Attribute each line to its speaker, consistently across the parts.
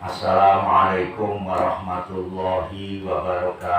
Speaker 1: Assalamualaikum warahmatullahi wabarakatuh.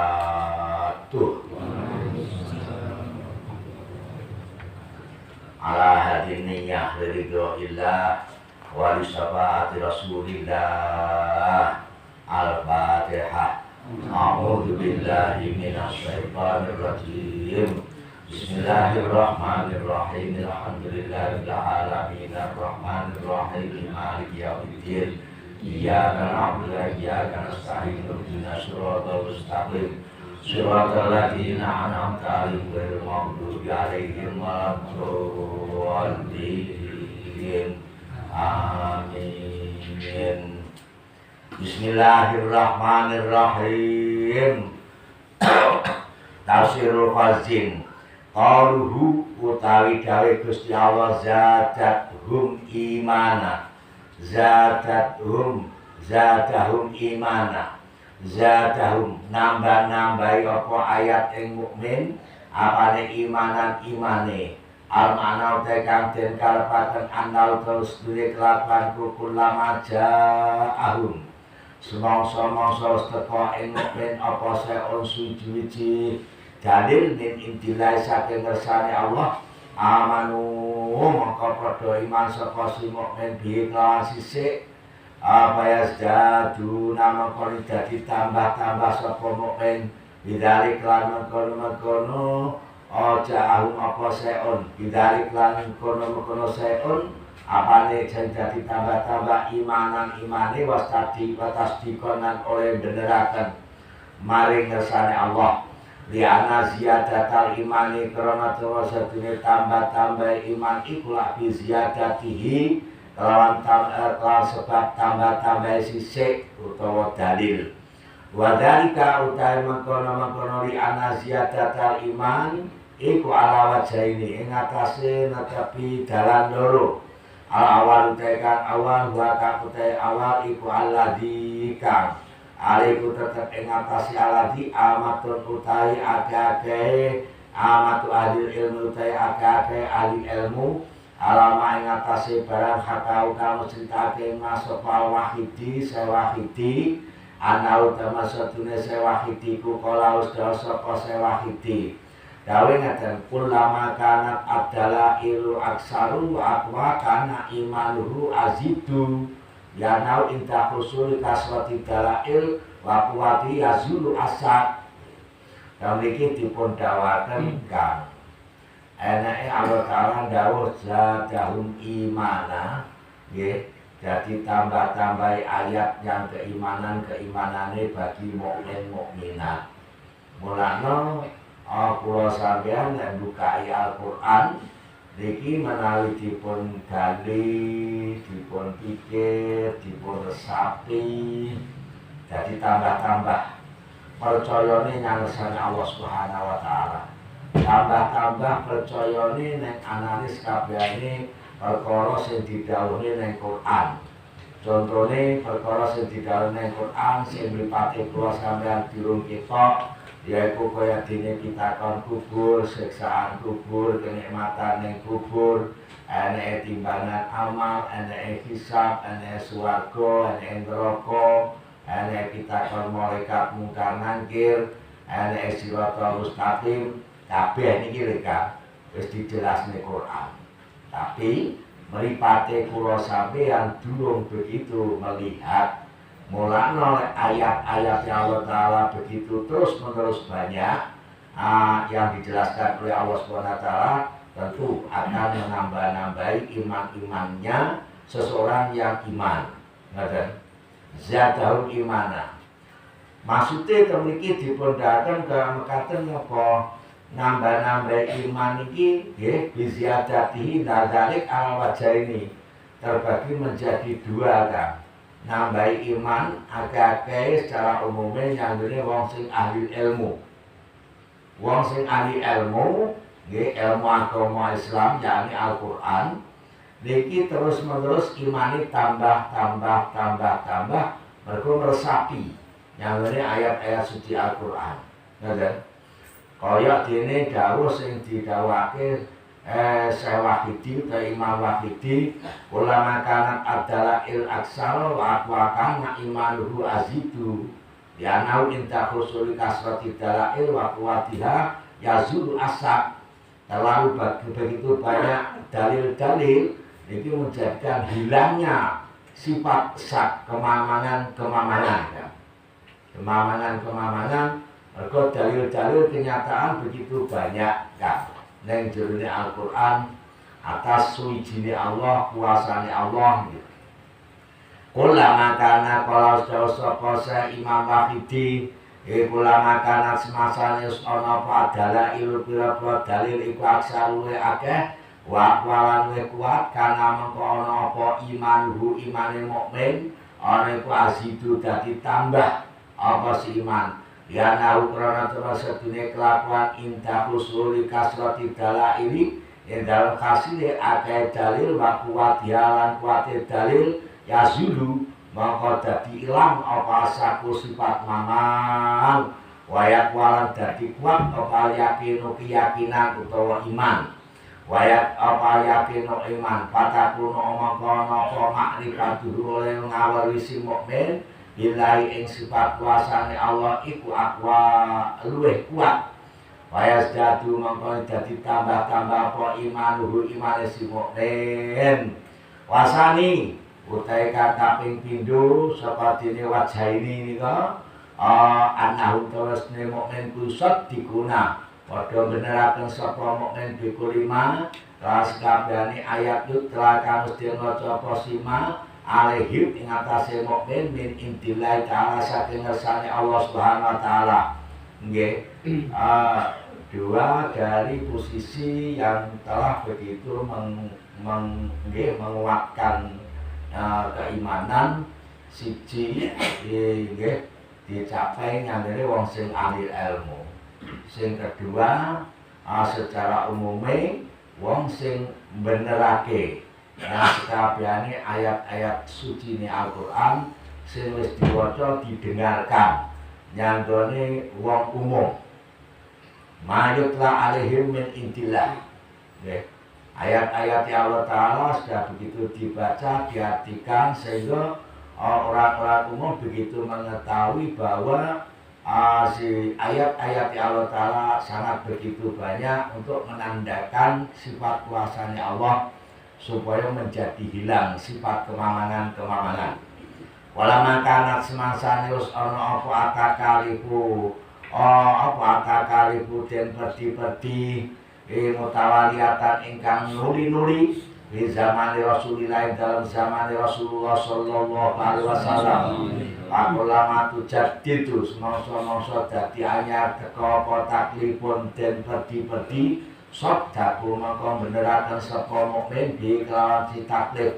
Speaker 1: Ala hadin niyah liridhoillah wa li syafaati rasulillah. Al-Fatihah. A'udzu billahi minasy syaithanir rajim. Bismillahirrahmanirrahim. Alhamdulillahil alamin arrahmanir rahim maliki yaumiddin. Iyyaka na'budu wa iyyaka nasta'in ihdinas siratal mustaqim siratal ladzina an'amta 'alaihim ghairil maghdubi 'alaihim waladdallin. Amin. Bismillahirrahmanirrahim. Tafsirul Fazin. Qaluhu utawi dawe Gusti Allah zadathum imana. Zadahum imana. Zadahum nambah-nambahi apa ayat ing mukmin apane imanan imane. Al-ma'na kang den karepaken anal terus duwe kelakuan kulama ja'ahum. Semangsa-mangsa teka ing mukmin apa seon suci-suci dalil min intilai saking ngersane Allah. Amanu mongko padha iman saka si mukmin bi kelawan sisik apa yazdadu namangka dadi tambah-tambah sapa mukmin bidalik lan mengkono aja ahum apa seon bidalik lan mengkono seon apane jan dadi tambah-tambah imanan imane wastadi watasdikonan oleh beneraken maring ngersane Allah. Liana ziyadatal imani karena terus sedune tambah-tambah iman iku lak bi ziyadatihi kelawan sebab tambah-tambah sisik utawa dalil. Wa dzalika utahe mengkono liana ziyadatal iman iku ala wajaini ing atase netepi dalan loro. Al-awal tekan awal wa kapute awal iku alladzi kang aliku tetep ing atase aladi amatun utai ake-ake amatu ahli ilmu utai ake-ake ahli ilmu alama ing atase barang hakau kamu ceritake masuk wahidi sewahidi ana utama satune sewahidi ku kala usda sapa sewahidi dawe ngaten ulama kanat adalah ilu aksaru wa aqwa kana imanuhu azidu ya nau inta khusul kaswati dalail wa kuwati yazulu asad. Kamiki dipun dawaken kang enake Allah Ta'ala dawuh zadahum imana nggih dadi tambah-tambah ayat yang keimanane bagi mukmin mukminat. Mulane kula sampeyan nek bukai Al-Qur'an niki menawi dipun gali, dipun pikir, dipun resapi, jadi tambah-tambah percayane nyangsane Allah Subhanahu wa taala. Tambah-tambah percayane ning anane sakabehane perkara sing didhawuhi ning Quran. Contone perkara sing didhawuhi ning Quran sing mripate kula sampeyan dirung ketok yaitu kaya dene pitakon kubur, siksaan kubur, kenikmatan ning kubur, eneke timbangan amal, eneke hisab, eneke swarga, eneke neraka, eneke pitakon malaikat mungkar nangkir, eneke siratal mustaqim. Kabeh niki lho Kak, wis dijelasne Quran. Tapi mripate kula sampeyan durung begitu melihat. Mulanya ayat-ayat Allah Ta'ala begitu terus-menerus banyak yang dijelaskan oleh Allah SWT tentu akan menambah-nambahi iman-imannya seseorang yang iman. Zadahum imana. Maksudnya kemiki dipundhaken ke mekaten apa nambah-nambah iman iki nggih biziadatihi dzalik ala wajaini terbagi menjadi dua kan. Nambahi iman agak-agak secara umumnya nyanggone wong sing ahli ilmu. Wong sing ahli ilmu, nggih ilmu agama Islam yakni Al-Qur'an, niki terus-menerus imani tambah mergo meresapi nyanggone ayat-ayat suci Al-Qur'an. Ngoten. Kaya dene dawuh sing didhawuhake Syekh Wahidi atau Imam Wahidi ulama kanat adalah il aksal wa aqwa kana imanuhu azidu ya nau inta khusuli kasrati dalail wa quwatiha yazulu asak. Terlalu begitu banyak dalil-dalil itu menjadikan hilangnya sifat sak kemamangan ya. Kemamangan mergo dalil-dalil kenyataan begitu banyak kan. Neng jerone Al-Qur'an atas suwijine Allah, kuasane Allah gitu. Kula makana kalau sapa Imam Wahidi kula makana semasane ana apa dalail pira-pira dalil iku aksar luwe akeh wa walan luwe kuat kana mengko ana apa imanhu imane mukmin ana iku azidu dadi tambah apa si iman ya nahu krana sedune kelakuan indah usuli kasrati dalaili ing dalem kasile akeh dalil wa kuat lan kuate dalil ya zulu maka dadi ilang apa asaku sifat mangan wayat walan dadi kuat apa yakinu keyakinan utawa iman wayat apa yakinu iman patakuno omongkono apa makrifat oleh ngawari mukmin billahi ing sifat kuasane Allah iku akwa luwih kuat wayas jadu mongko dadi tambah-tambah apa imanuhu imane si mukmin wasani utai kata ping pindho sapa dene wajah ini nika anahu tawasne mukmin kusat diguna padha beneraken sapa mukmin bikulima ras kabehane ayat yutra kang mesti maca apa sima alaihim ing atase mukmin min intilai ta'ala saking ngersane Allah Subhanahu wa taala. Nggih. Dua dari posisi yang telah begitu menguatkan keimanan siji nggih dicapai ngandele wong sing ahli ilmu. Sing kedua secara umumnya wong sing benerake nah sekabehane ayat-ayat suci ini Al-Qur'an sing wis diwaca didengarkan nyanggone wong umum mayutla alaihim min intillah ayat-ayat Allah Ta'ala sudah begitu dibaca diartikan sehingga orang-orang umum begitu mengetahui bahwa si ayat-ayat Allah Ta'ala sangat begitu banyak untuk menandakan sifat kuasanya Allah supaya menjadi hilang sifat kemamangan. Wala makanat semangsane wis ana apa atakaliku den perdi-perdi mutawaliatan ingkang nuli-nuli di zaman Rasulullah dalam zaman Rasulullah sallallahu alaihi wasallam. Aku lama tujadidu semangsa-mangsa dadi anyar teka apa taklifun den perdi-perdi sabdaku mangko beneraken sapa mukmin bi kelawan si taklif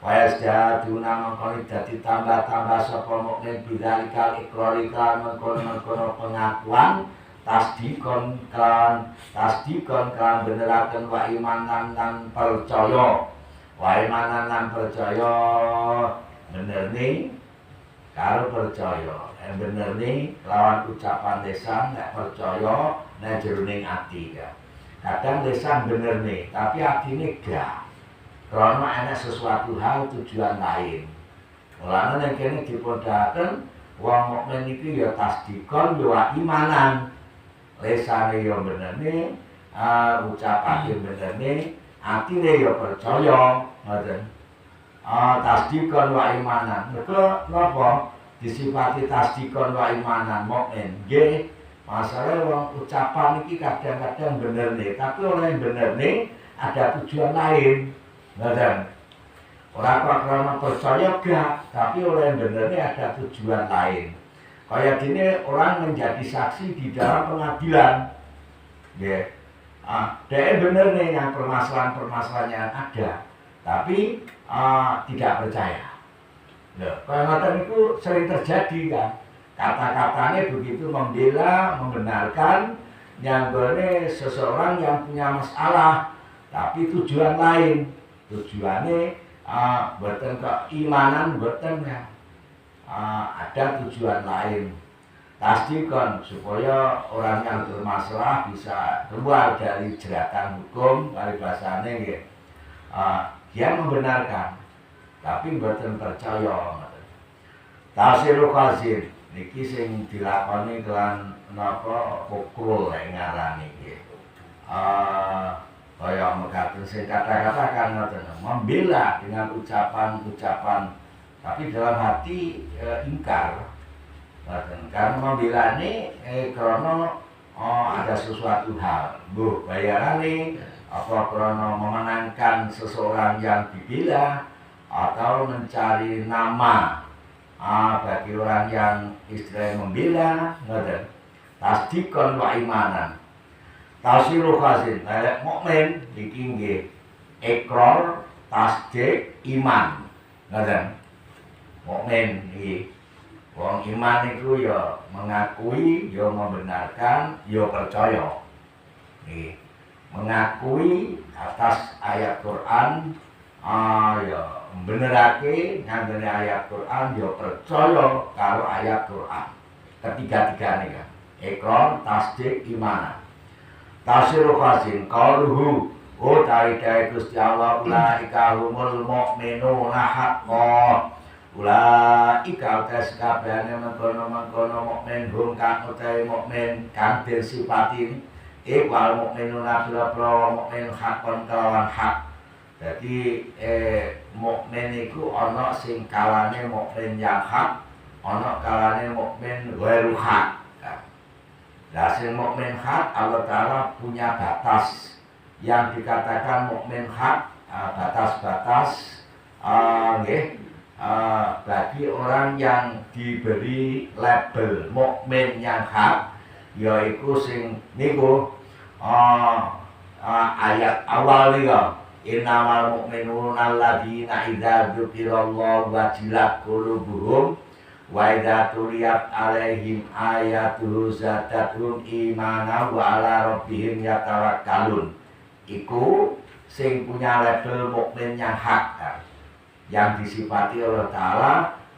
Speaker 1: wayas jaduna mangko dadi tambah-tambah sapa mukmin bidalikal ikrarika mengkono pengakuan tasdikon kan beneraken wa imanan lan percaya bener nih karo percaya bener nih lawan ucapan lisan nek percaya nek jroning ati ya. Kadang lisan bener nih, tapi atine gak. Karena ada sesuatu hal tujuan lain. Mulane nek kene dipodhaken wong mukmin iki ya tasdikon ya imanan. Lisane ya bener nih, ucapane bener nih, atine ya percaya, ngoten. Tasdikon wa imanan. Mergo napa disifati tasdikon wa imanan mukmin? Nggih. Masalah wong ucapan iki kadang-kadang bener nih, tapi orang yang bener nih ada tujuan lain, ngoten. Ora kok karena percaya gak, tapi orang yang bener nih ada tujuan lain. Kayak gini orang menjadi saksi di dalam pengadilan, ya. Dia bener nih yang permasalahan yang ada, tapi tidak percaya. Loh, kalau itu sering terjadi kan. Kata-katanya begitu membela, membenarkan yang boleh seseorang yang punya masalah, tapi tujuan lain, tujuannya buatan keimanan, buatan ada tujuan lain. tasdikon supaya orang yang bermasalah bisa keluar dari jeratan hukum paribasane nggih. Dia membenarkan tapi mboten percaya. Tafsirul Qazin niki sing dilakoni kelan napa Fukrul lek ngarani nggih. Kaya mekaten sing kata-kata kan ngoten, membela dengan ucapan-ucapan tapi dalam hati ingkar. Karena membela ini karena ada sesuatu hal, bu bayarane apa karena memenangkan seseorang yang dibela atau mencari nama bagi orang yang istilahnya membela, ngoten. Tasdikon wa imanan. Tafsirul Qazin, lek mukmin iki nggih ikrar, tasdik, iman. Ngoten. Mukmin iki wong iman itu ya mengakui, ya membenarkan, ya percaya. Nggih. Mengakui atas ayat Quran, ya benerake ngandani ayat Quran, ya percaya karo ayat Quran. Ketiga-tigane kan. Ikrar, tasdik, iman. Tafsirul Qazin qauluhu ta'i Gusti Allah ulaika humul mu'minuna haqqan. Ulaika tes kabehane mengkono-mengkono mukmin hum kang utahe mukmin kang den sifati wal mukminuna bila mukmin hakon kelawan hak. Jadi mukmin iku ana sing kalane mukmin yang hak, ana kalane mukmin ghairu hak. Nah, sing mukmin hak Allah Ta'ala punya batas yang dikatakan mukmin hak, batas-batas bagi orang yang diberi label mukmin yang hak, yaitu sing niku ayat awal nika innamal mu'minuna alladzina idza dzukirallahu wajilat qulubuhum wa idza tuliyat alaihim ayatuhu zadatuhum imana wa ala rabbihim yatawakkalun. Iku sing punya label mukmin yang hak yang disifati Allah Ta'ala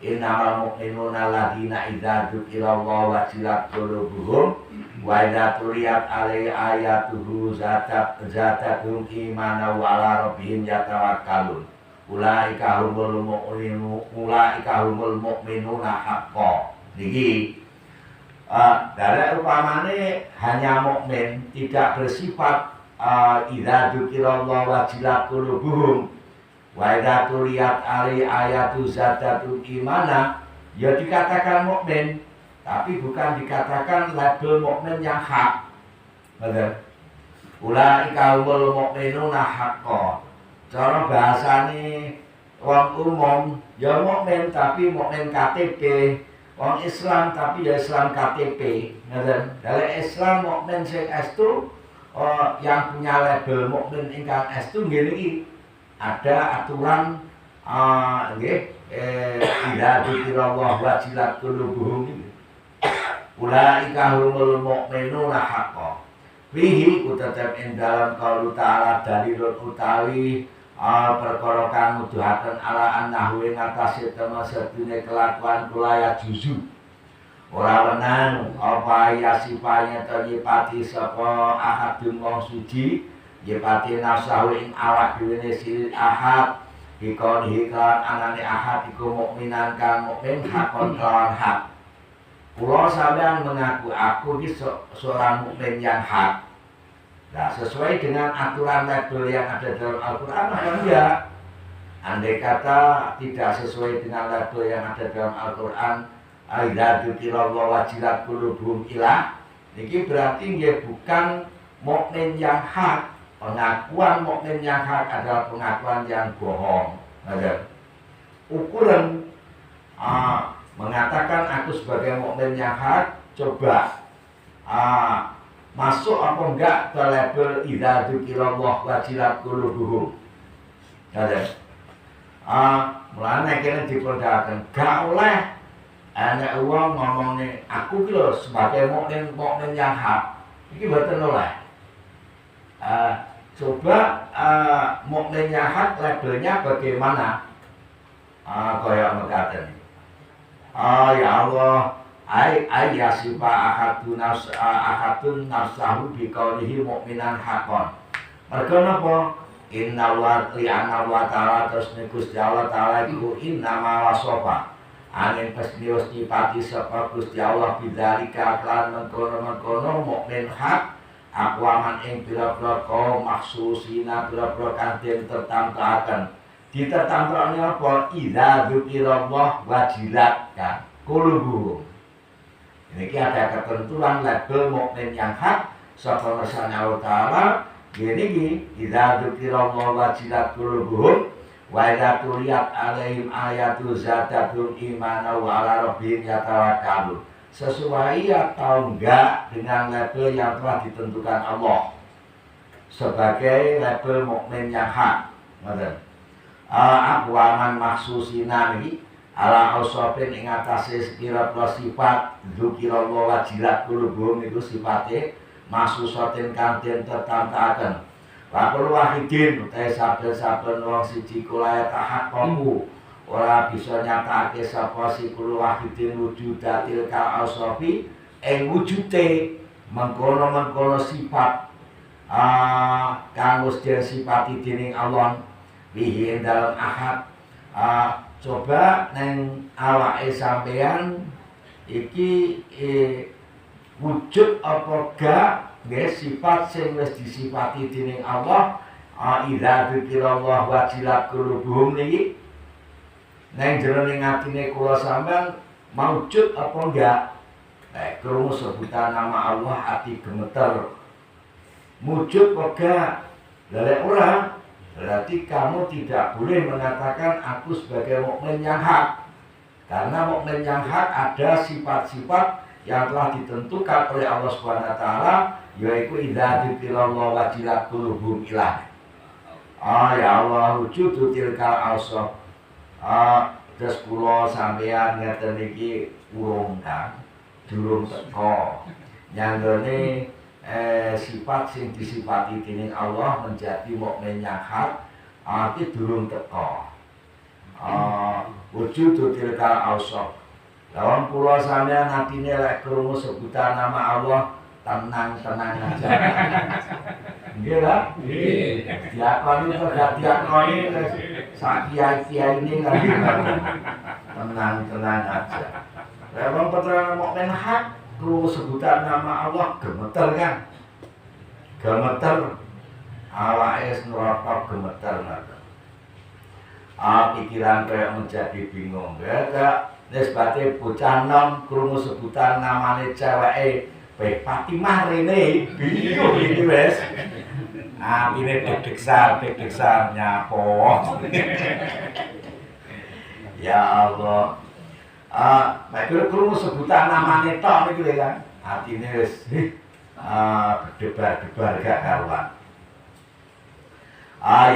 Speaker 1: innamal mu'minuna alladzina idza dzukirallahu wajilat qulubuhum wa idza tuliyat alaihi ayatuhu zadatuhum imana wa ala rabbihim yatawakkalun. Ulaika humul mu'minuna haqqan. Niki dari upamane hanya mukmin tidak bersifat idza dzukirallahu wajilat qulubuhum wa idza tuliyat alaihi ayatu zadatul imana, ya dikatakan mukmin tapi bukan dikatakan label mukmin yang hak. Betul. Ulaika humul mu'minuna haqqan. Cara bahasane wong umum ya mukmin tapi mukmin KTP, wong Islam tapi ya Islam KTP. Ngoten. Dalam Islam mukmin sing estu yang punya label mukmin ingkang estu nggih niki ada aturan nggih idza dzikirallahu wajilat qulubuhum. Ulaika humul mu'minuna haqqan. Fihi kutatap ing dalam qaulu ta'ala dalilun utawi perkara kang nuduhaken ala annahu ing atase temesedune kelakuan kula juzu ora wenang apa ya sifanya nyipati sapa ahadun wong suci nyipati nafsahu ing awak dhewe silit ahad dikon hiklan anane ahad iku mukminan kang mukmin hakon kelawan hak. Kula sampeyan mengaku aku iki seorang mukmin yang hak. Nah, sesuai dengan aturan label yang ada dalam Al-Quran atau enggak? Andai kata tidak sesuai dengan label yang ada dalam Al-Quran, idza dzukirallahu wajilat qulubuhum ilah, ini berarti dia bukan mukmin yang hak. Pengakuan mukmin yang hak adalah pengakuan yang bohong. Ada ukuran mengatakan aku sebagai mukmin yang hak, coba masuk apa enggak ke label idza dzukirallahu wajilat qulubuhum. Ada. Mulane kene diperdhakaken gak oleh ana wong ngomongne aku ki lho sebagai mukmin yang hak. Iki mboten oleh. Coba mukmin yang hak labelnya bagaimana? Kaya mekaten. Ya Allah, yasifa akhatun nafsahu biqaulihi mu'minan haqqan. Mergo napa? Inna wa ta'ala terus Gusti Allah taala iku innama wasofa angin pasti nyipati sapa Gusti Allah bidzalika lan mengkono-mengkono mukmin hak aqwaman ing pira-pira kaum maksusina pira-pira kanthi tertamtaaken. Ditertamtakane apa? Idza dzukirallah wajilat kan qulubuhum. Ini ada ketentuan label mukmin yang hak sapa Allah taala. Gini idza dzukirallahu wajilat qulubuhum wa idza tuliyat alaihim ayatu zadatul imana wa ala rabbihim yatawakkalun. Sesuai atau enggak dengan label yang telah ditentukan Allah sebagai label mukmin yang hak. Ngoten. Aqwaman maksusina niki ala ausofin ing atase pira-pira sifat dzukirallahu wajilat qulubuhum itu sifate maksusatin kanthi tertamtaaken. Wa kullu wahidin utahe saben-saben wong siji kula tahaqqu ora bisa nyatakake sapa si kullu wahidin wujudatil ka'asofi ing wujude mengkono-mengkono sifat kang wis disifati dening Allah bihi dalam ahad. Coba neng awake sampean iki wujud apa gak nggih sifat sing wis disifati dening Allah. Idza dzikirallah wajilat qulubuhum niki neng jroning atine kula sampean maujud apa enggak? Nek krungu sebutan nama Allah ati gemeter. Wujud apa gak? Lha ora berarti kamu tidak boleh mengatakan aku sebagai mukmin yang hak. Karena mukmin yang hak ada sifat-sifat yang telah ditentukan oleh Allah Subhanahu wa taala, yaitu idza dzikirallahu wajilat qulubuhum ilah. Ya Allah wujudu tilkal awsaf. Terus kula sampeyan ngeten iki urung kan, durung teko. Nyanggone sifat sing disifati dening Allah menjadi mukmin yang hak, iki durung teko. Wujudu tilkal awsaf. Lawan kula sampeyan atine lek krungu sebutan nama Allah tenang-tenang aja. Nggih lah. Nggih. Diakoni to gak diakoni sak kiai-kiai ini lagi. Tenang-tenang aja. Lek wong putra mukmin hak krungu sebutan nama Allah gemeter kan. Gemeter awake nrotok gemeter ngoten. Pikiran kayak menjadi bingung. Ya nisbate bocah nom krungu sebutan namane ceweke Fatimah rene bingung iki wis. Atine deg-degan nyapo. Ya Allah. Nek krungu sebutan namane tok niku lho kan. Atine wis berdebar-debar gak karuan.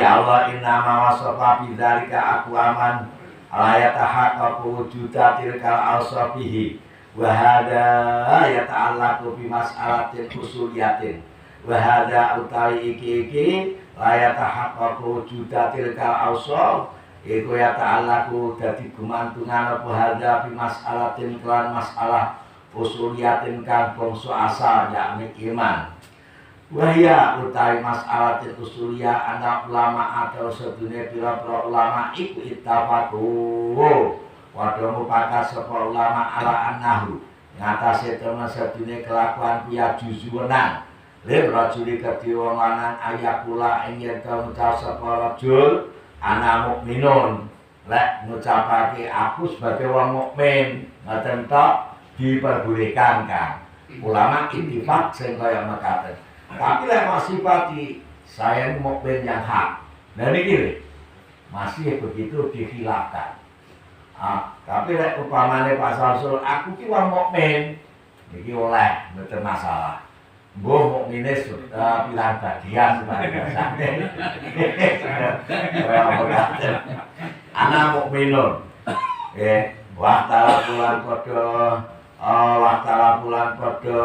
Speaker 1: Ya Allah inna ma wasafa bidzalika aqwaman ayatahaqqaqu wujudatil kal awsafihi wa hadza yata'allaqu bi mas'alatin usuliyatin wa hadza utawi iki ayatahaqqaqu wujudatil kal awsaf iku yata'allaqu dadi gumantungan apa hadza bi mas'alatin kelan masalah usuliyatin kang bangsa asal yakni iman. Wahya utawi masalah usuliyah anak ulama atau sedunia pira-pira ulama iku ittafaqu padha mupakat sapa ulama ala annahu ngatasi temen sedunia kelakuan piya juzunan lir rajuli kedhi wong lanang ayakula ing yen ngucap sapa rajul ana mukminun lek ngucapake aku sebagai wong mukmin ngoten tok diperbolehkan kan ulama ittifaq sing kaya mekaten. Tapi lek masih pati saya mukmin yang hak. Nah niki masih begitu dikhilafkan. Tapi lek upamane Pak Samsul aku ki wong mukmin niki oleh mboten masalah. Mbuh mukmine sudah pilang bagian biasane. Ana mukminun. Waktala bulan padha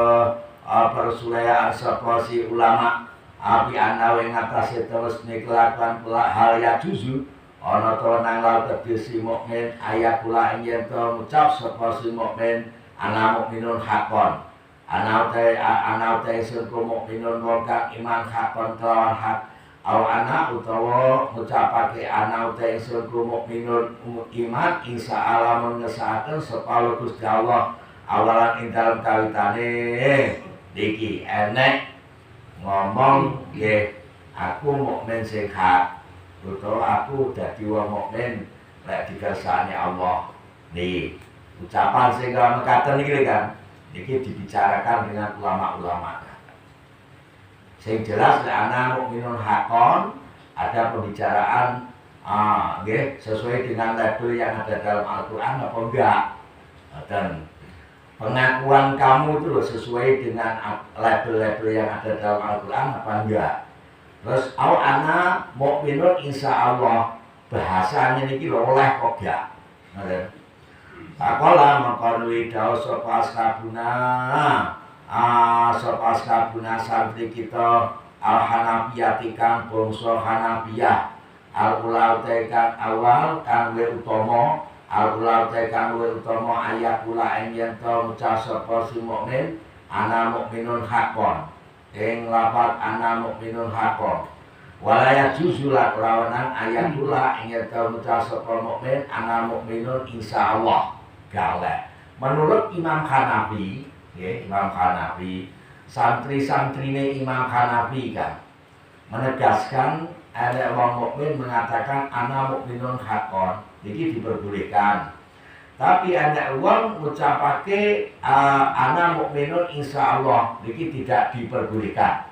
Speaker 1: persulaya sapa si ulama api ana wing atase terus kelakuan hal ya juzu ana to nang laut si mukmin ayat kula ing yen to ngucap sapa si mukmin ana mukminun hakon. Ana utai ingsun ku mukminun wong kang iman hakon kelawan hak. Au ana utawa ngucapake ana utai ingsun ku mukminun iman insya Allah mengesahkan sepalo Gusti Allah awalan ing dalem kawitane. Niki enek ngomong nggih aku mukmin sing hak utawa aku dadi wong mukmin lek dikersakane Allah. Nih ucapan sing mekaten iki kan niki dibicarakan dengan ulama-ulama. Sing jelas lek ana mukminun hakon ada pembicaraan nggih sesuai dengan label yang ada dalam Al-Qur'an apa enggak. Dan pengakuan kamu itu loh sesuai dengan label-label yang ada dalam Al-Qur'an apa enggak. Terus ana mukminun insyaallah bahasanya niki lho oleh kok gak. Ngoten. Pakola mengkonwi daus sapa ashabuna sapa ashabuna santri kita al-hanafiyati kang bangsa Hanafiyah al-ula kang awal kang luwih utama al-ula kang luwih utama ayat kula ing yen to ngucap sapa si mukmin ana mukminun hakon ing lafaz ana mukminun hakon walaya juzulat lawanan ayat kula ing yen to ngucap sapa mukmin ana mukminun insyaallah gale. Menurut Imam Hanafi, ya, Imam Hanafi, santri-santrine Imam Hanafi kan menegaskan ada orang mukmin mengatakan ana mukminun hakon, ini diperbolehkan. Tapi ada orang mengucapake ana mukminun insyaallah, ini tidak diperbolehkan.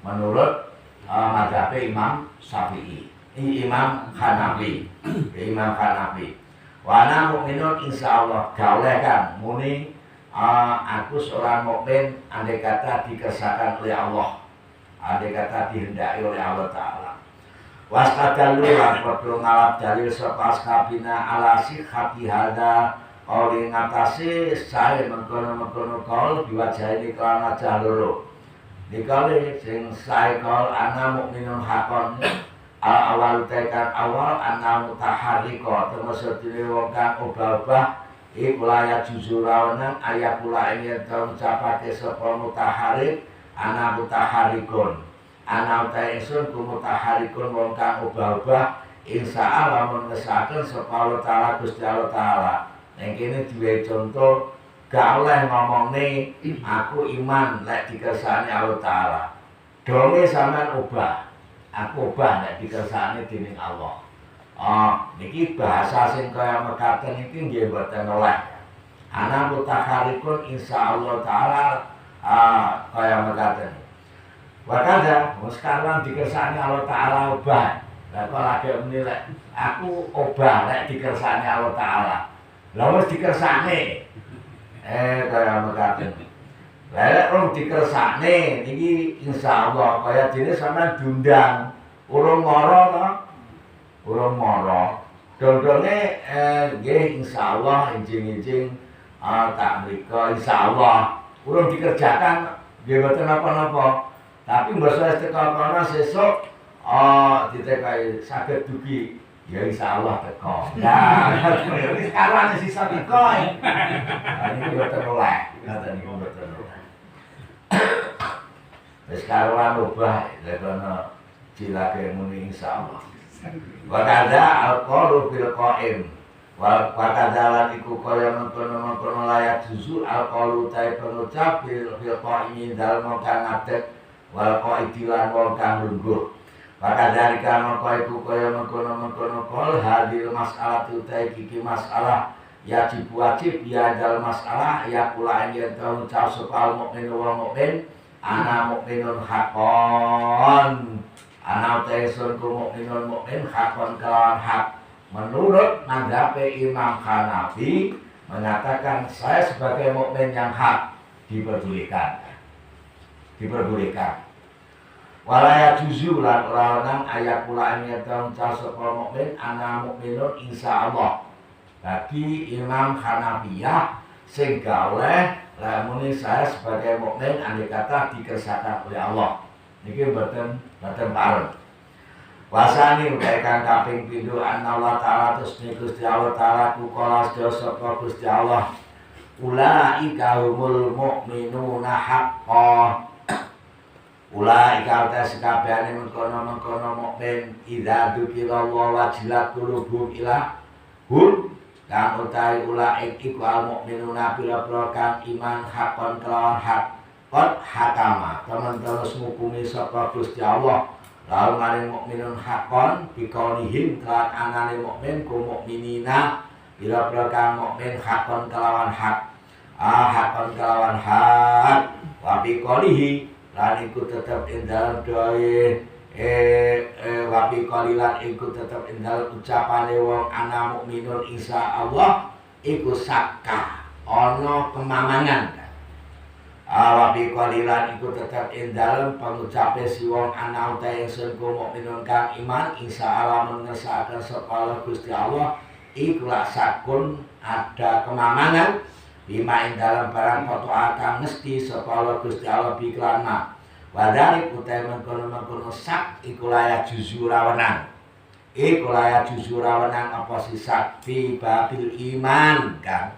Speaker 1: Menurut mazhab Imam Syafi'i, Imam Hanafi, Imam Hanafi. Wana mukminun insyaallah gauleh kan muni aku seorang mukmin andai kata dikersakakan oleh Allah, andai kata dihendaki oleh Allah Ta'ala. Wastadalu lan padha ngalap dalil sapa ashabina ala sihhati hadza qauli ngatasi sae mengkono-mengkono kaul diwajahi kelawan wajah loro. Dikale sing sae kaul ana mukminun hakon awal tekan awal ana mutaharrika termasuk dene wong kang obah-obah iku layak jujur lawanan ayat kula ing yen ngucapake sapa mutaharrik ana mutaharrikun ana uta ingsun ku mutaharrikun wong kang obah-obah insyaallah mengesaken sapa Allah Taala Gusti Allah Taala. Ning kene duwe contoh gak oleh ngomongne aku iman lek dikersakane Allah Taala. Donge sampean obah aku obah nek dikersakane dening Allah. Niki bahasa sing kaya mekaten iki nggih mboten oleh. Ana mutaharrikun insyaallah taala kaya mekaten. Wakada sekarang dikersakane Allah taala obah. Lah kok lagi menilai aku obah nek dikersakane Allah taala. Lah wis dikersakane. Kaya mekaten. Lek rong dikersakne niki insyaallah kaya dene sampean diundang urung mara to. Urung mara. Dondone nggih insyaallah enjing-enjing tak mriko insyaallah urung dikerjakan nggih mboten napa-napa. Tapi mbasa teka kono sesuk ditekai saged dugi ya insyaallah teko. Nah, wis karwane sisa teko. Niki mboten oleh. Ngoten niku mboten oleh. Wis karuan obah lekono cilake muni insyaallah. Wa kadza alqalu fil qaim. Wa kadzalan iku kaya mengkono-mengkono layak juzu alqalu ta pengucap fil qaim dalem kang ngadeg wal qaidilan wong kang lungguh. Wa kadzalika mengko iku kaya mengkono-mengkono kol hadil mas'alah ta iki masalah wajib ya dal masalah ya pula yen ngucap sapa mukmin wong mukmin ana mukminun hakon ana tesun ku mukminun mukmin hakon kelawan hak. Menurut mazhab Imam Hanafi mengatakan saya sebagai mukmin yang hak diperbolehkan. Walaya juzu lan lawanan ayat pula yen ngucap sapa mukmin ana mukminun insyaallah. Bagi Imam Hanafiyah sing gawe lamun saya sebagai mukmin andai kata dikersakaken oleh Allah. Niki mboten pareng. Wasani utahe kang kaping pindho Allah Taala tusni Gusti Allah Taala ku kala sapa Gusti Allah. ulaika humul mu'minuna haqqan. Ulaika uta sekabehane mengkono-mengkono mukmin idza dzukirallahu wajilat qulubuhum ila hum kang utahe ulaik iku al mukminuna pira-pira kang iman hakon kelawan hak qad hakama temen terus ngukumi sapa Gusti Allah lalu maring mukminun hakon bikaunihim kelan anane mukmin ku mukminina pira-pira kang mukmin hakon kelawan hak hakon kelawan hak wa bikaunihi lan iku tetep ing dalem doe wabi qalilan iku tetep ing dalem ucapane wong ana mukminun insyaallah iku sakka ana kemamangan. Wabi qalilan iku tetep ing dalem pangucape si wong ana utahe ingsun ku mukminun kang iman insyaallah mengersakaken sapa Gusti Allah iku lak sakun ada kemamangan bima ing dalam barang foto akan mesti sapa Gusti Allah biklan ma wadalik utai mengkono-mengkono sak iku layak jujur rawenang apa si sak fi babil iman kan.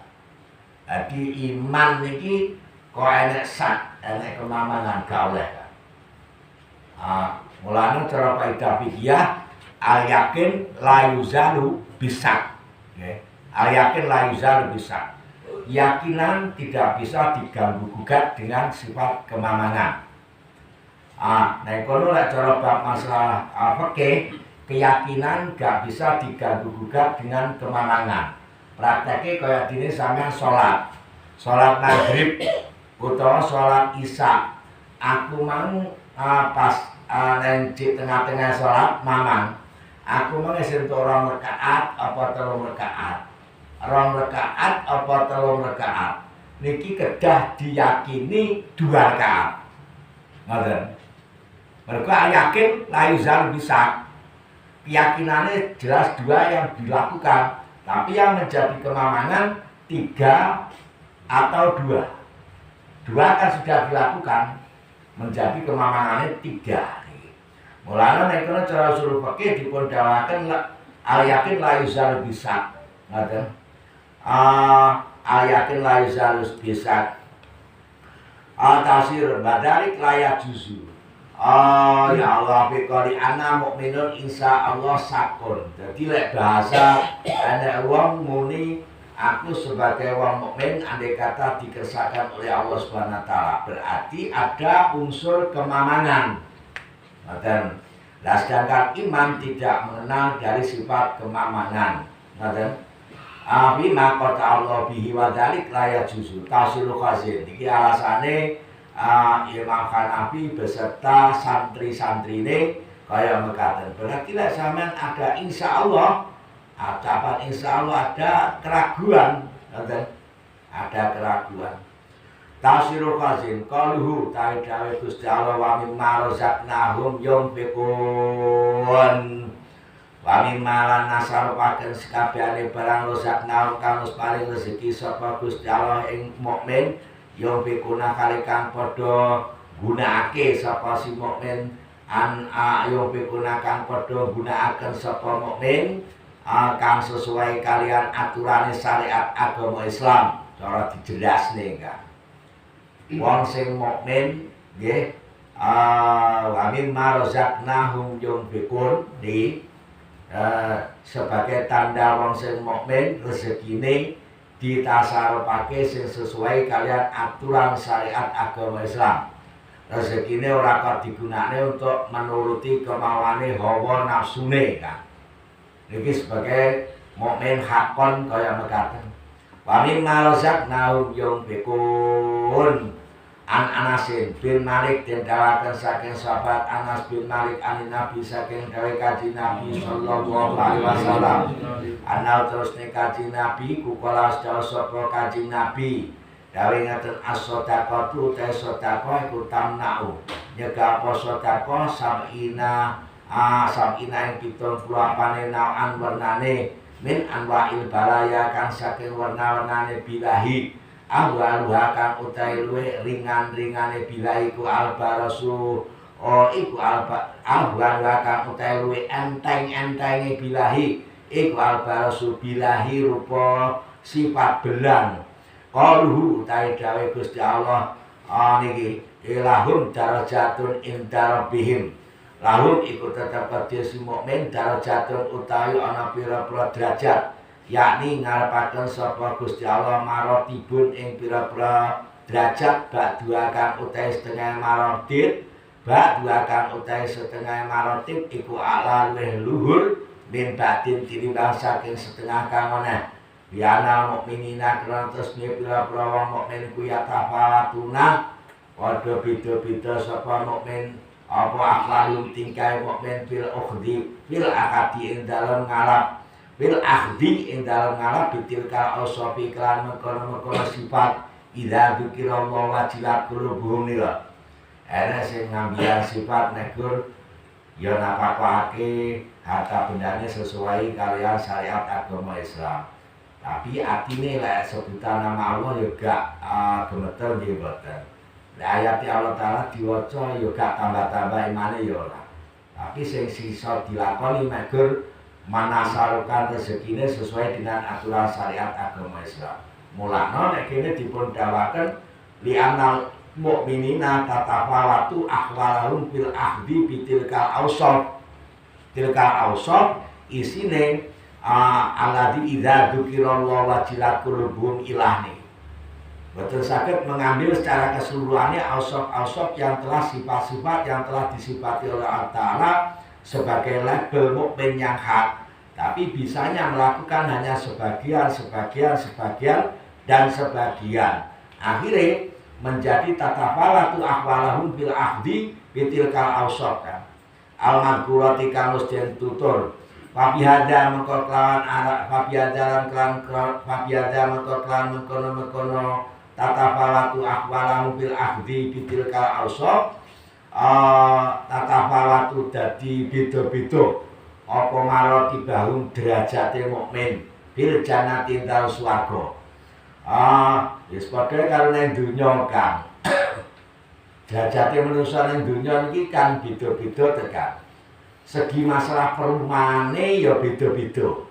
Speaker 1: Jadi iman niki kok enek sak enek kemamangan gak oleh kan. Mulane cara kaidah fikih al yakin la yuzalu bisak nggih. Al yakin la yuzalu bisak. Keyakinan tidak bisa diganggu gugat dengan sifat kemamangan. Nah kono lek cara bab masalah fikih keyakinan gak bisa diganggu gugat dengan kemamangan. Prakteknya kaya dene sampean salat maghrib utawa salat isya. Aku mang pas nang tengah-tengah salat mamang. Aku mang sentuh 2 rakaat apa 3 rakaat. 2 rakaat apa 3 rakaat niki kedah diyakini 2 rakaat. Ngoten. Mereka yakin la yuzal bisa. Keyakinannya jelas 2 yang dilakukan, tapi yang menjadi kemamangan 3 atau 2. 2 kan sudah dilakukan, menjadi kemamangannya 3. Mulane nek kono cara usul fikih dipun dawaken al yakin la yuzal bisa. Ngoten. Ayatin la yuzalus bisa tasir badalik layak juzu. Ya Allah bikali ana mukminun insyaallah sakun. Jadi lek bahasa ana wong muni aku sebagai wong mukmin andai kata dikersakaken oleh Allah Subhanahu wa taala berarti ada unsur kemamangan. Ngoten. Lah sedangkan iman tidak mengenal dari sifat kemamangan. Ngoten. Bima kota Allah bihi wa dzalik la yajuzu tasilu khazin. Iki alasane Imam Hanafi beserta santri-santrine kaya mekaten. Berarti lek sampean ada insyaallah, ucapan insyaallah ada keraguan, ngoten. Ada keraguan. Tasilu khazin qaluhu ta'ala Gusti Allah wa mimma razaqnahum yunfiqun. Wami malan nasar paken sekabehane barang rozak naum kang wis paring rezeki sapa Gusti Allah ing mukmin yo pikuna kali kang padha gunakake sapa si mukmin yo pikuna kang padha gunakaken sapa mukmin kang sesuai kalian aturane syariat agama Islam cara dijelasne kan. Wong sing mukmin nggih wami marozaknahum yunfikun di sebagai tanda wong sing mukmin rezekine ditasarufake sing sesuai kalian aturan syariat agama Islam. Rezekine ora kok digunakne untuk menuruti kemauane hawa nafsune kan. Iki sebagai mukmin hakon kaya mekaten. Wa mimma razaqnahum yunfikun. An Anasin bin Malik den dawaken saking sahabat Anas bin Malik anin Nabi saking dawuh Kanjeng Nabi sallallahu alaihi wasallam. Ana terus nek Kanjeng Nabi kukala sedaya sapa Kanjeng Nabi dawuh ngaten as-shadaqatu ta sedekah iku tamna'u. Nyegah apa sedekah sabina ing 78 nau'an warnane min anwa'il balaya kang saking warna-warnane bilahi. Ahwaluha kang utai luwe ringan-ringane bilahi ku albarasu iku ahwaluha kang utai luwe enteng-entenge bilahi iku albarasu bilahi rupa sifat belang qaluhu utahe dawuh Gusti Allah niki ilahum darajatun inda rabbihim lahum iku tetep kedhe si mukmin darajatun utawi ana pira-pira derajat yakni ngarepaken sapa Gusti Allah marotibun ing pira-pira derajat bak dua kang utahe setengah marotib bak dua kang utahe setengah marotib iku ala luwih luhur min batin tinimbang saking setengah kang meneh biana mukminina kron terus pira-pira wong mukmin ku ya tafawatuna padha beda-beda sapa mukmin apa akhlakul tingkah mukmin fil ukhdi fil akadi ing dalem ngalap fil akhdi ing dalem ngalap bitilka ausofi kelan mengkono-mengkono sifat idza dzikirallahu wajilat qulubuhum nira ana sing ngambil sifat negur ya napakake harta bendane sesuai kalian syariat agama Islam. Tapi atine lek sebutan nama Allah ya gak gemeter nggih mboten. Lek ayat Allah Taala diwaca ya gak tambah-tambah imane ya ora. Tapi sing sisa dilakoni megur manasarukan rezekine sesuai dengan aturan syariat agama Islam. Mulane nek kene dipun dawaken li anal mukminina tatafawatu ahwalahum fil ahdi bitilkal awsaf. Tilkal awsaf isine alladzi idza dzukirallahu wajilat qulubuhum ilahni. Betul sakit mengambil secara keseluruhannya awsaf-awsaf yang telah sifat-sifat yang telah disifati oleh Allah Ta'ala sebagai label mukmin yang hak. Tapi bisanya melakukan hanya sebagian dan sebagian. Akhirnya menjadi tatafalatu ahwalahum fil ahdi bitilkal awsaf kan. Al-madhkurati kang wis den tutur. Fabihada mengko kelawan arak fabihada mengko kelawan mengkono tatafalatu ahwalahu bil ahdi bitilkal awsaf tatafalatu dadi beda-beda apa marotibahum derajate mukmin bil jannati dal swarga wis padha karo nang donya Kang derajate manusa nang donya iki kan beda-beda tekan segi masalah perumahane ya beda-beda.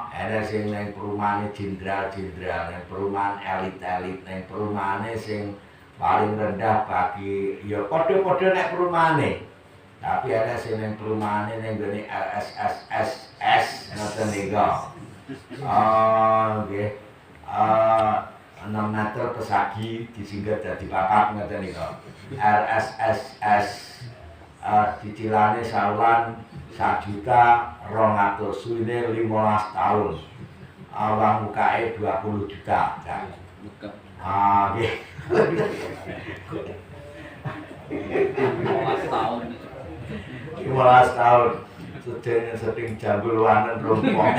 Speaker 1: Ada sing nang perumahane jenderal-jenderal, nang perumahan elit-elit, nang perumahane sing paling rendah bagi ya padha-padha nek perumahane. Tapi ada sing nang perumahane nang gone LSSS ngoten niku. Nggih. 6 meter pesagi disingkat dadi papat ngoten niku. LSSS cicilane saluran 1.200.000 suwine 15 tahun. Uang mukae 20 juta. Nggih. 15 tahun. 15 tahun. Sedeng jambul wanen rompong.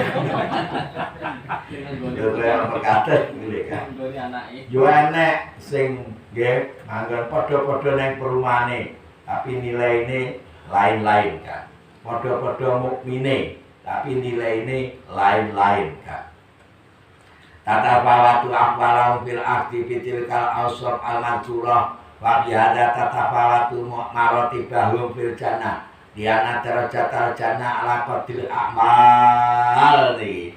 Speaker 1: Yo kaya pekaten ngene kan. Yo enek sing nggih manggon padha-padha ning perumahane. Tapi nilai ini lain-lain kan. Podo-podo mukmine, tapi nilai ini lain-lain kan. Tatafawatu ahwalahu fil ahdi bitilkal awsaf al-madhkurah wa bihada tatafawatu marotibahum fil jannah. Diana derajat jannah ala qadril a'mal nih.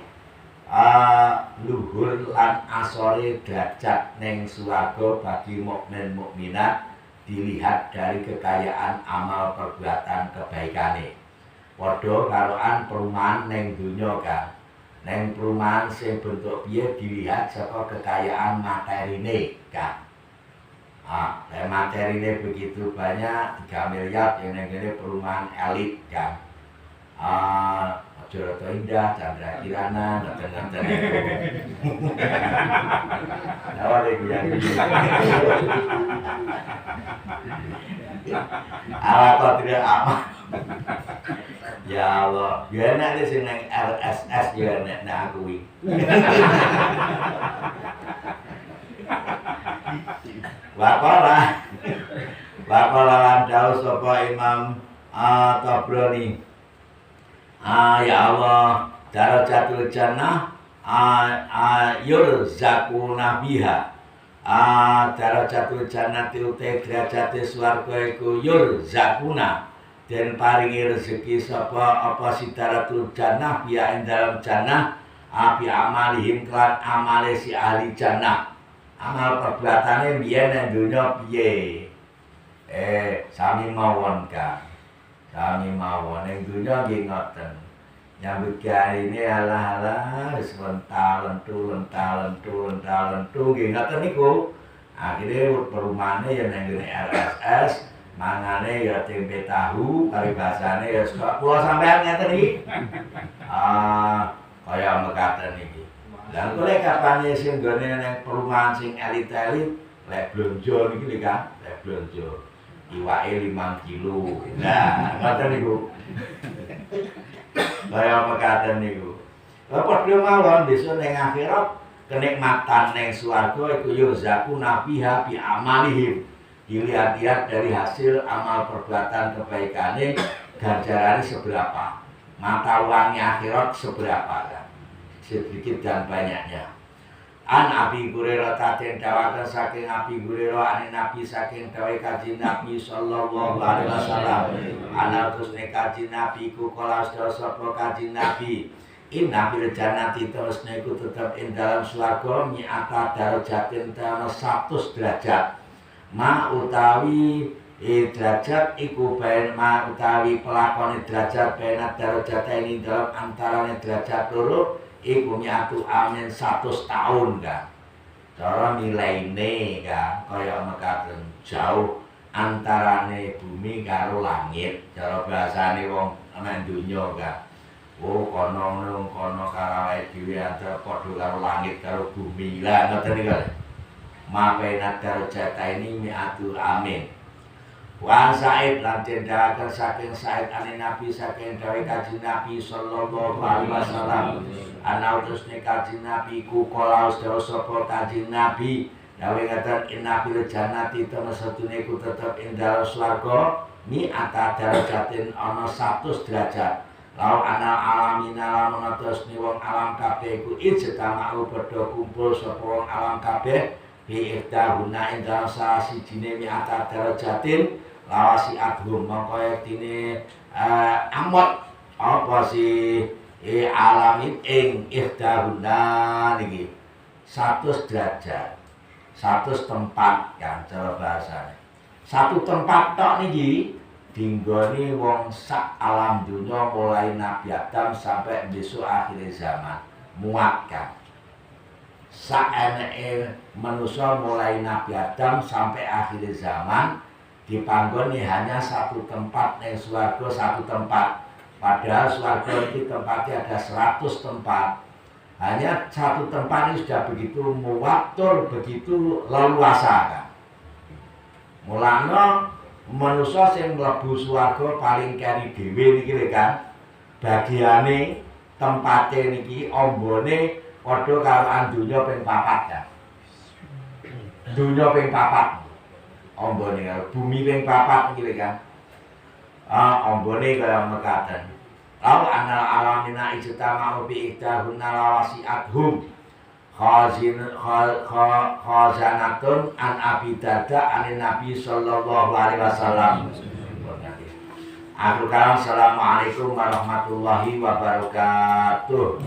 Speaker 1: Luhur lan asore derajat ning swarga bagi mukmin mukminat dilihat dari kekayaan amal perbuatan kebaikane. Padha karoan perumahan ning donya kan. Ning perumahan sing bentuk piye dilihat saka kekayaan materine kan. Materine begitu banyak 3 miliar yang ning perumahan elit kan. Joroto Indah, Chandra Kirana, ngoten-ngoten niku. Awale yang ala qadril amal. Ya Allah, ya enak sing nang RSS ya enak nak kuwi. Waqala lan dawuh sapa Imam Tabrani. Ya Allah, darajatul jannah yurzaquna biha. Darajatul jannati uta derajate swarga iku yurzaquna den paringi rezeki sapa apa sidaratul jannah biya ing dalam jannah api amalihim kelan amale si ahli jannah. Amal perbuatane biyen nang donya piye? Sami mawon Kang. Sami mawon ning donya nggih ngoten. Nyambut gawe ini alah-alah wis lental-lentu nggih ngoten niku. Akhire perumahane ya nang ngene RSS, mangane ya tempe tahu, paribasane ya kula sampean ngeten iki. Kaya mekaten iki. Lah kok lek kapane sing nggone nang perumahan sing elit-elit, lek blonjo niki lho Kang, lek blonjo. Iwake 5 kilo. Nah, ngoten niku. Kaya mekaten niku. Lah padha mawon besok ning akhirat kenikmatan ning swarga iku yuzaku nabiha bi amalihim. Dilihat-lihat dari hasil amal perbuatan kebaikane ganjarane seberapa. Mata uangnya akhirat seberapa kan. Sedikit dan banyaknya. An Abi Hurairah taten dawakan saking Abi Hurairah ane Nabi saking dawai kaji Nabi sallallahu alaihi wasallam. Ana terusne kaji Nabi ku kala sapa kaji Nabi. Inna bil jannati terusne iku tetep ing dalam swarga mi'ata darajatin ana 100 derajat. Ma utawi derajat iku bain ma utawi pelakone derajat bainat derajat ini dalam antarane derajat loro iku mi'atu amin 100 tahun kan. Cara nilaine kan kaya mekaten jauh antarane bumi karo langit. Cara bahasane wong nang donya kan. Oh kono karo awake dhewe antara padha karo langit karo bumi. Lah ngoten niku. Mapenat derajat ini mi'atu amin. Wan Sa'id lan tindakan saking Sa'id ane Nabi saking dawuh Kanjeng Nabi sallallahu alaihi wasallam. Ana utusne Kanjeng Nabi ku kala sedaya sapa Kanjeng Nabi dawuh ngaten inna fil jannati tamasatune ku tetep ing dalem swarga mi ata darajatin ana 100 derajat. Lau ana alamina lamun terusne wong alam kabeh ku ijtama'u padha kumpul sapa wong alam kabeh bi ihdahuna ing dalem salah sijine mi ata darajatin lawasi adhum mongko yektine amot apa si alamit ing ihdahuna niki 100 derajat 100 tempat kan cara bahasane satu tempat tok niki dinggoni wong sak alam dunya mulai Nabi Adam sampai besok akhir zaman muat kan sak eneke manusia mulai Nabi Adam sampai akhir zaman dipanggoni hanya satu tempat yang swarga satu tempat. Padahal swarga itu tempatnya ada 100 tempat. Hanya satu tempat ini sudah begitu muatur, begitu leluasa kan. Mulane manusia sing mlebu swarga paling keri dhewe niki kan. Bagiane tempate niki ombone padha karo donya ping 4 kan. Donya ping 4. Ombone karo bumi ping 4 iki kan. Ombone kaya mekaten. Lau anal alamina ijtama'u bi ihdahunna lawasi'athum khazanatun an Abi Darda anin Nabi sallallahu alaihi wasallam. Assalamualaikum warahmatullahi wabarakatuh.